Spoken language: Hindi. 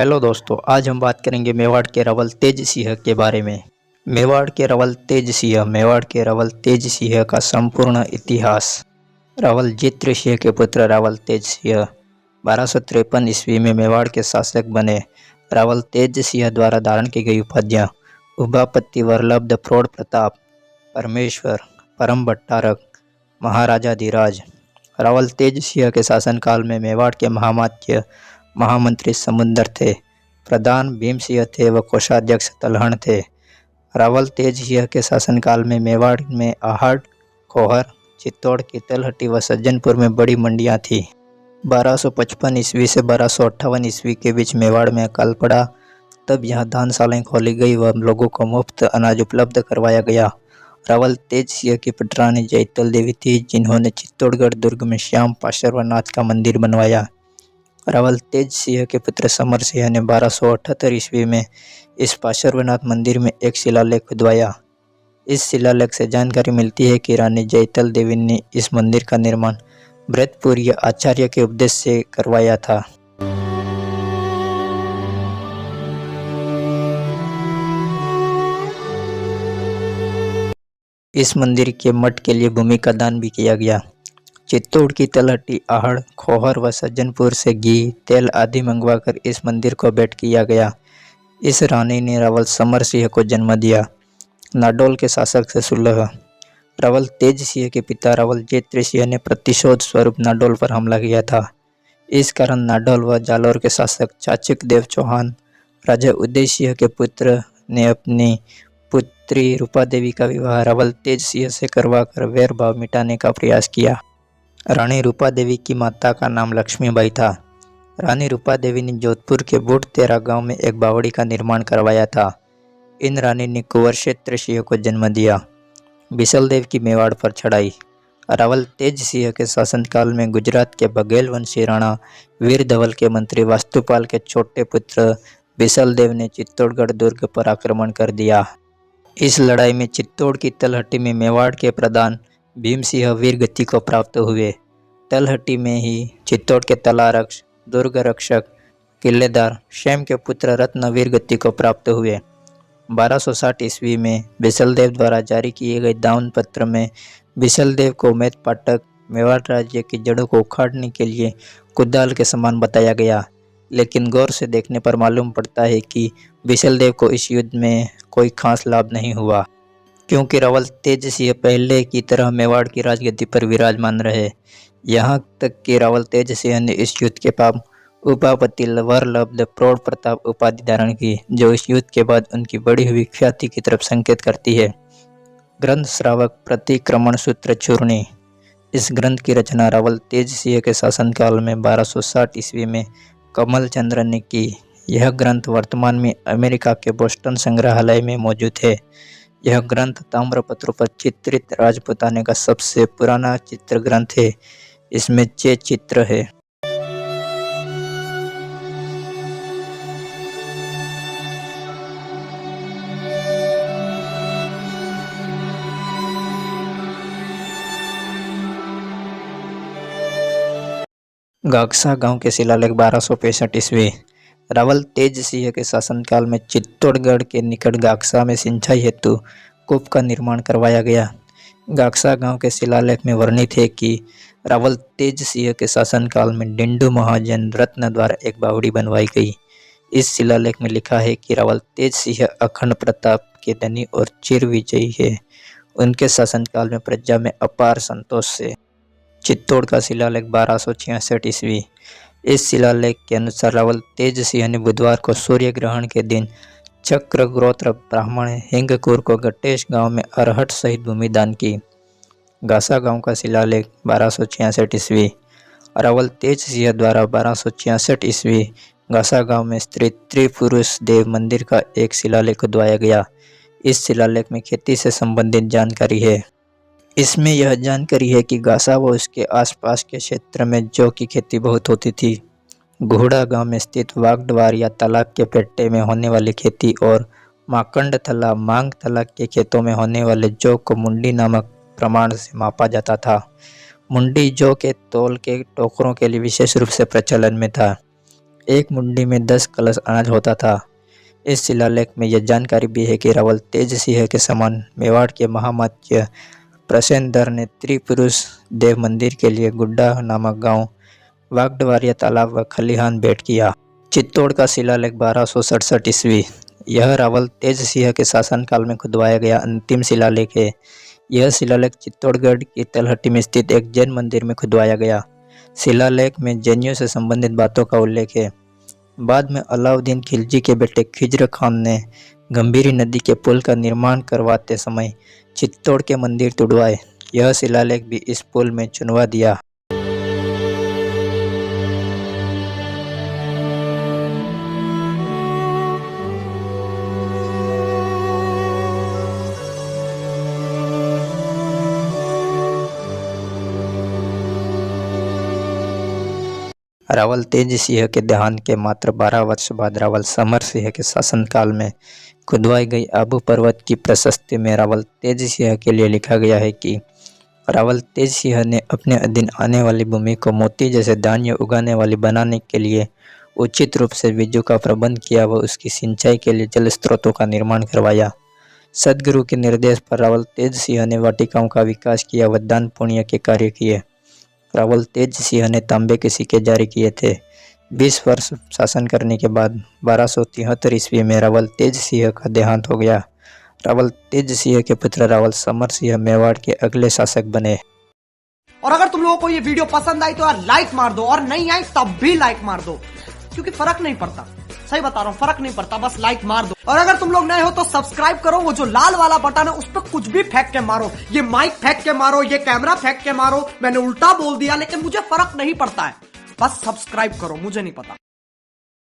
हेलो दोस्तों, आज हम बात करेंगे मेवाड़ के रवल तेज सिंह के बारे में। मेवाड़ के रवल तेज सिंह का संपूर्ण इतिहास। रवल जित्र सिंह के पुत्र रवल तेज सिंह 1253 ईस्वी में मेवाड़ के शासक बने। रवल तेज सिंह द्वारा धारण की गई उपाधियां उभापति, वरलब्ध, प्रौढ़ प्रताप, परमेश्वर, परम भट्टारक, महाराजाधिराज। रवल तेज सिंह के शासनकाल में मेवाड़ के महामंत्री समुंदर थे, प्रधान भीम सिंह थे व कोषाध्यक्ष तलहण थे। रावल तेज सिंह के शासनकाल में मेवाड़ में आहड़, खोहर, चित्तौड़ की तलहटी व सज्जनपुर में बड़ी मंडियां थीं। 1255 ईस्वी से 1258 ईस्वी के बीच मेवाड़ में अकाल पड़ा। तब यहाँ दानशालाएं खोली गई व लोगों को मुफ्त अनाज उपलब्ध करवाया गया। रावल तेज सिंह की पटरानी जयतल देवी थी, जिन्होंने चित्तौड़गढ़ दुर्ग में श्याम पार्श्वनाथ का मंदिर बनवाया। रावल तेज सिंह के पुत्र समर सिंह ने 1278 ईस्वी में इस पार्श्वनाथ मंदिर में एक शिलालेख खुदवाया। इस शिलालेख से जानकारी मिलती है कि रानी जयतल देवी ने इस मंदिर का निर्माण भृतपुरीय आचार्य के उपदेश से करवाया था। इस मंदिर के मठ के लिए भूमि का दान भी किया गया। चित्तौड़ की तलहटी, आहड़, खोहर व सज्जनपुर से घी, तेल आदि मंगवाकर इस मंदिर को भेंट किया गया। इस रानी ने रावल समर सिंह को जन्म दिया। नाडौल के शासक से सुलह। रावल तेज सिंह के पिता रावल जित्र सिंह ने प्रतिशोध स्वरूप नाडौल पर हमला किया था। इस कारण नाडौल व जालौर के शासक चाचक देव चौहान राजा उदय सिंह के पुत्र ने अपनी पुत्री रूपा देवी का विवाह रावल तेज सिंह से करवाकर वैर भाव मिटाने का प्रयास किया। रानी रूपा देवी की माता का नाम लक्ष्मीबाई था। रानी रूपा देवी ने जोधपुर के बूढ़ तेरा गांव में एक बावड़ी का निर्माण करवाया था। इन रानी ने कुंवर क्षेत्र सिंह को जन्म दिया। बिसल देव की मेवाड़ पर चढ़ाई। रावल तेज सिंह के शासनकाल में गुजरात के बघेल वंशी राणा वीर धवल के मंत्री वास्तुपाल के छोटे पुत्र बिसल देव ने चित्तौड़गढ़ दुर्ग पर आक्रमण कर दिया। इस लड़ाई में चित्तौड़ की तलहटी में मेवाड़ के प्रधान भीम सिंह वीर गति को प्राप्त हुए। तलहटी में ही चित्तौड़ के तलारक्ष, दुर्ग रक्षक, किलेदार शेम के पुत्र रत्न वीर गति को प्राप्त हुए। 1260 ईस्वी में बिसलदेव द्वारा जारी किए गए दावन पत्र में बिसलदेव को उमेद पाठक मेवाड़ राज्य की जड़ों को उखाड़ने के लिए कुदाल के समान बताया गया, लेकिन गौर से देखने पर मालूम पड़ता है कि बिसलदेव को इस युद्ध में कोई खास लाभ नहीं हुआ, क्योंकि रावल तेज सिंह पहले की तरह मेवाड़ की राजगद्दी पर विराजमान रहे। यहाँ तक कि रावल तेज सिंह ने इस युद्ध के बाद उपापति, वरलब्ध, प्रौढ़ प्रताप उपाधि धारण की, जो इस युद्ध के बाद उनकी बढ़ी हुई ख्याति की तरफ संकेत करती है। ग्रंथ श्रावक प्रतिक्रमण सूत्र चूर्णी। इस ग्रंथ की रचना रावल तेज सिंह के शासनकाल में 1260 ईस्वी में कमल चंद्र ने की। यह ग्रंथ वर्तमान में अमेरिका के बोस्टन संग्रहालय में मौजूद है। यह ग्रंथ ताम्रपत्रों पर चित्रित राजपुताने का सबसे पुराना चित्र ग्रंथ है। इसमें 6 चित्र है। गागसा गांव के शिलालेख 1265 ईस्वी। रावल तेज सिंह के शासनकाल में चित्तौड़गढ़ के निकट गागसा में सिंचाई हेतु कूप का निर्माण करवाया गया। गागसा गांव के शिलालेख में वर्णित है कि रावल तेज सिंह के शासनकाल में डिंडू महाजन रत्न द्वारा एक बावड़ी बनवाई गई। इस शिलालेख में लिखा है कि रावल तेज सिंह अखंड प्रताप के धनी और चिर विजयी है। उनके शासनकाल में प्रजा में अपार संतोष से। चित्तौड़ का शिलालेख 1266 ईस्वी। इस शिलालेख के अनुसार रावल तेज सिंह ने बुधवार को सूर्य ग्रहण के दिन चक्र गोत्र ब्राह्मण हिंगकुर को गटेश गांव में अरहट सहित भूमि दान की। गासा गांव का शिलालेख 1266 ईस्वी। रावल तेज सिंह द्वारा 1266 ईस्वी गासा गांव में स्त्री त्रिपुरुष देव मंदिर का एक शिलालेख खुदवाया गया। इस शिलालेख में खेती से संबंधित जानकारी है। इसमें यह जानकारी है कि गासा व उसके आसपास के क्षेत्र में जौ की खेती बहुत होती थी। घोड़ा गांव में स्थित वागडवार या तालाब के पेट्टे में होने वाली खेती और माकंड थला, मांग थला के खेतों में होने वाले जौ को मुंडी नामक प्रमाण से मापा जाता था। मुंडी जौ के तौल के टोकरों के लिए विशेष रूप से प्रचलन में था। एक मुंडी में 10 कलश अनाज होता था। इस शिलालेख में यह जानकारी भी है कि रावल तेज सिंह के समान मेवाड़ के महामात्य प्रसेनदर ने त्रिपुरुष देव मंदिर के लिए गुड्डा नामक गांव, वागडवारिया तालाब व खलिहान भेंट किया। चित्तौड़ का शिलालेख 1267 ईस्वी। यह रावल तेज सिंह के शासनकाल में खुदवाया गया अंतिम शिलालेख है। यह शिलालेख चित्तौड़गढ़ की तलहटी में स्थित एक जैन मंदिर में खुदवाया गया। शिलालेख में जैनियों से संबंधित बातों का उल्लेख है। बाद में अलाउद्दीन खिलजी के बेटे खिज्र खान ने गंभीरी नदी के पुल का निर्माण करवाते समय चित्तौड़ के मंदिर तुड़वाए। यह शिलालेख भी इस पुल में चुनवा दिया। रावल तेज सिंह के देहांत के मात्र 12 वर्ष बाद रावल समर सिंह के शासनकाल में खुदवाई गई आबू पर्वत की प्रशस्ति में रावल तेज सिंह के लिए लिखा गया है कि रावल तेज सिंह ने अपने अधीन आने वाली भूमि को मोती जैसे धान्य उगाने वाली बनाने के लिए उचित रूप से बीजों का प्रबंध किया व उसकी सिंचाई के लिए जल स्रोतों का निर्माण करवाया। सदगुरु के निर्देश पर रावल तेज सिंह ने वाटिकाओं का विकास किया व दान पुण्य के कार्य किए। रावल तेज सिंह ने तांबे के सिक्के जारी किए थे। 20 वर्ष शासन करने के बाद 1273 ईस्वी में रावल तेज सिंह का देहांत हो गया। रावल तेज सिंह के पुत्र रावल समर सिंह मेवाड़ के अगले शासक बने। और अगर तुम लोगों को ये वीडियो पसंद आई तो यार लाइक मार दो, और नहीं आई तब भी लाइक मार दो, क्योंकि फर्क नहीं पड़ता। सही बता रहा हूँ, फर्क नहीं पड़ता, बस लाइक मार दो। और अगर तुम लोग नए हो तो सब्सक्राइब करो। वो जो लाल वाला बटन है उस पर कुछ भी फेंक के मारो, ये माइक फेंक के मारो, ये कैमरा फेंक के मारो, मैंने उल्टा बोल दिया लेकिन मुझे फर्क नहीं पड़ता है, बस सब्सक्राइब करो, मुझे नहीं पता।